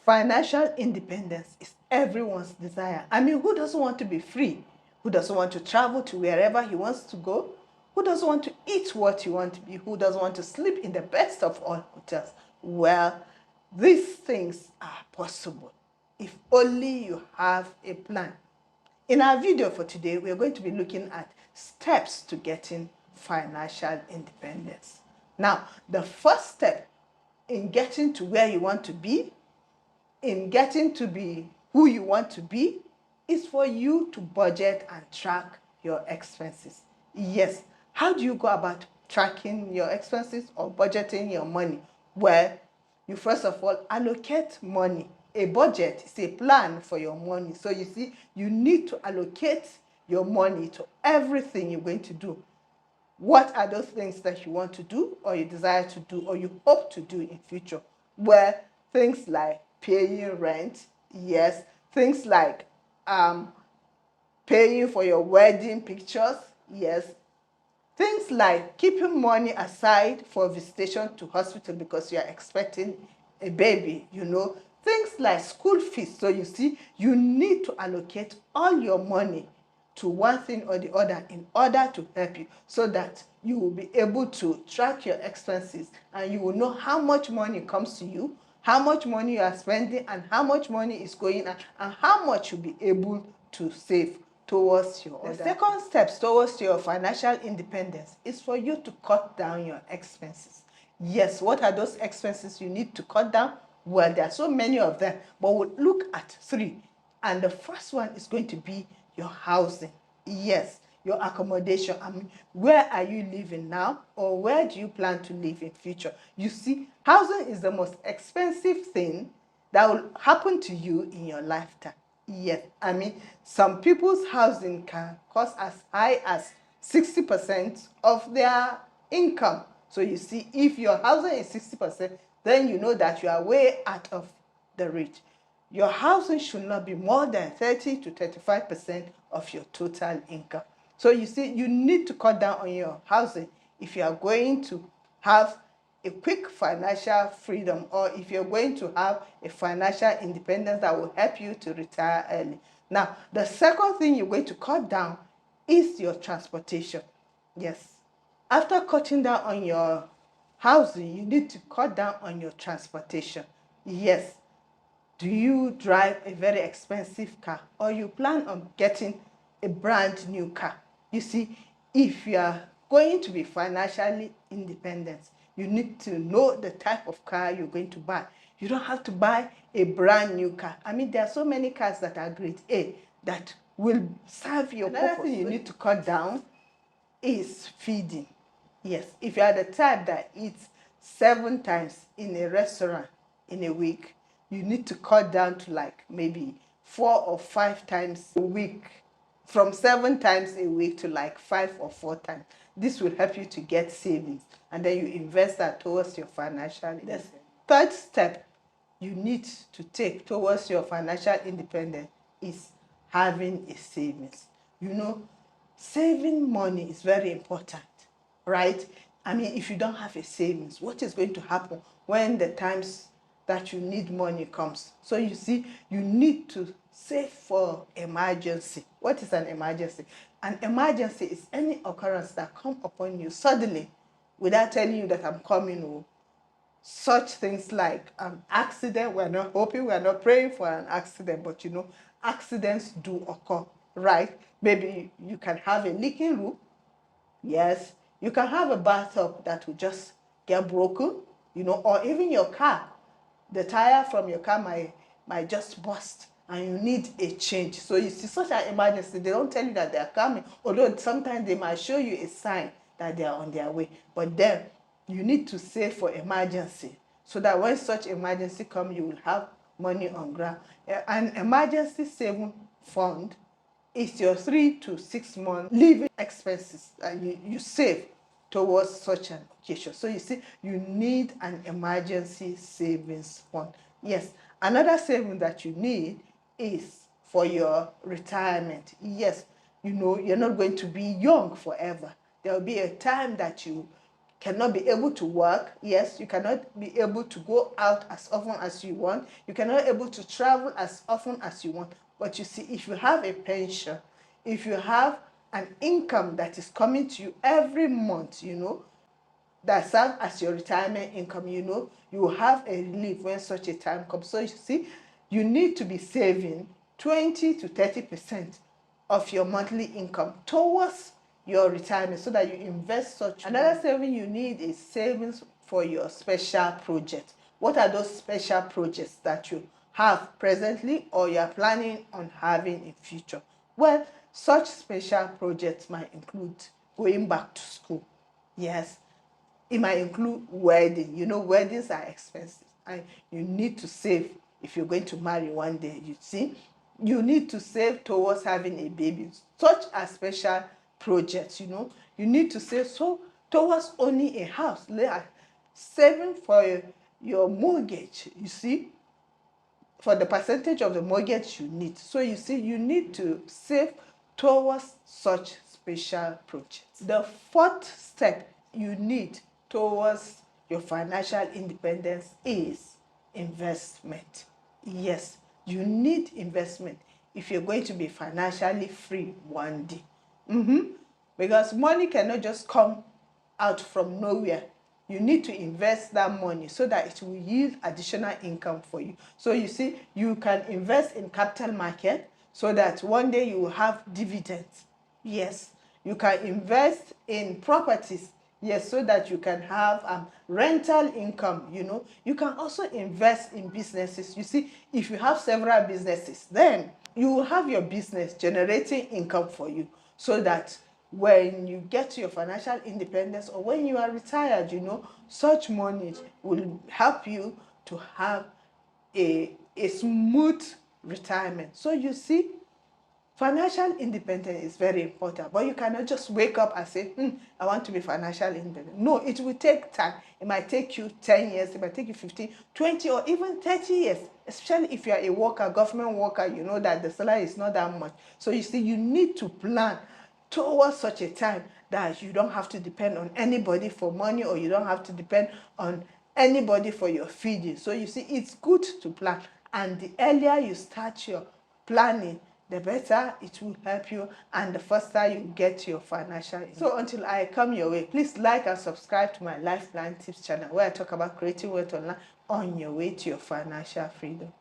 Financial independence is everyone's desire. I mean, who doesn't want to be free? Who doesn't want to travel to wherever he wants to go? Who doesn't want to eat what he wants to be? Who doesn't want to sleep in the best of all hotels? Well, these things are possible if only you have a plan. In our video for today, we are going to be looking at steps to getting financial independence. Now, the first step in getting to where you want to be, in getting to be who you want to be, is for you to budget and track your expenses. Yes, how do you go about tracking your expenses or budgeting your money? Well, you first of all allocate money. A budget is a plan for your money. So you see, you need to allocate your money to everything you're going to do. What are those things that you want to do or you desire to do or you hope to do in future? Well, things like paying rent, yes. Things like paying for your wedding pictures, yes. Things like keeping money aside for visitation to hospital because you are expecting a baby, Things like school fees. So you see, you need to allocate all your money to one thing or the other in order to help you so that you will be able to track your expenses and you will know how much money comes to you, how much money you are spending, and how much money is going out, and how much you'll be able to save towards your other. The second step towards your financial independence is for you to cut down your expenses. Yes, what are those expenses you need to cut down? Well, there are so many of them, but we'll look at three. And the first one is going to be your housing. Yes, your accommodation. I mean, where are you living now, or where do you plan to live in future? You see, housing is the most expensive thing that will happen to you in your lifetime. Yes, I mean, some people's housing can cost as high as 60% of their income. So you see, if your housing is 60%, then you know that you are way out of the reach. Your housing should not be more than 30 to 35% of your total income. So you see, you need to cut down on your housing if you are going to have a quick financial freedom, or if you're going to have a financial independence that will help you to retire early. Now, the second thing you're going to cut down is your transportation. Yes. After cutting down on your housing, you need to cut down on your transportation. Yes. Do you drive a very expensive car, or you plan on getting a brand new car? You see, if you are going to be financially independent, you need to know the type of car you're going to buy. You don't have to buy a brand new car. I mean, there are so many cars that are grade A that will serve your purpose. Another thing you need to cut down is feeding. Yes, if you are the type that eats 7 times in a restaurant in a week, you need to cut down to like maybe 4 or 5 times a week. From 7 times a week to like 5 or 4 times. This will help you to get savings, and then you invest that towards your financial independence. The third step you need to take towards your financial independence is having a savings. Saving money is very important, right? I mean, if you don't have a savings, what is going to happen when the times that you need money comes? So you see, you need to save for emergency. What is an emergency? An emergency is any occurrence that comes upon you suddenly without telling you that I'm coming. Such things like accident. We're not hoping, we're not praying for an accident, but accidents do occur, right? Maybe you can have a leaking roof. Yes, you can have a bathtub that will just get broken, or even your car. The tire from your car might just burst and you need a change. So you see, such an emergency, they don't tell you that they are coming, although sometimes they might show you a sign that they are on their way. But then you need to save for emergency so that when such emergency comes, you will have money on ground. An emergency saving fund is your 3 to 6 month living expenses that you save towards such an occasion. So you see, you need an emergency savings fund. Yes, another saving that you need is for your retirement. Yes, you're not going to be young forever. There will be a time that you cannot be able to work. Yes, you cannot be able to go out as often as you want. You cannot be able to travel as often as you want. But you see, if you have a pension, if you have an income that is coming to you every month, that serves as your retirement income, you will have a relief when such a time comes. So you see, you need to be saving 20 to 30% of your monthly income towards your retirement so that you invest such. Another saving you need is savings for your special project. What are those special projects that you have presently or you are planning on having in future? Well, such special projects might include going back to school. Yes, it might include wedding. Weddings are expensive and you need to save if you're going to marry one day. You see, you need to save towards having a baby. Such a special project, you need to save towards owning a house. Saving for your mortgage, you see, for the percentage of the mortgage you need. So you see, you need to save towards such special projects. The fourth step you need towards your financial independence is investment. Yes, you need investment if you're going to be financially free one day. Because money cannot just come out from nowhere. You need to invest that money so that it will yield additional income for you. So you see, you can invest in capital market so that one day you will have dividends. Yes, you can invest in properties. Yes, so that you can have rental income. You can also invest in businesses. You see, if you have several businesses, then you will have your business generating income for you so that when you get to your financial independence or when you are retired, such money will help you to have a smooth retirement. So you see, financial independence is very important, but you cannot just wake up and say, I want to be financially independent. No, it will take time. It might take you 10 years, it might take you 15, 20, or even 30 years, especially if you are a worker, government worker, you know that the salary is not that much. So you see, you need to plan towards such a time that you don't have to depend on anybody for money or you don't have to depend on anybody for your feeding. So you see, it's good to plan. And the earlier you start your planning, the better it will help you and the faster you get your financial. So until I come your way, please like and subscribe to my Life Plan Tips channel where I talk about creating wealth online on your way to your financial freedom.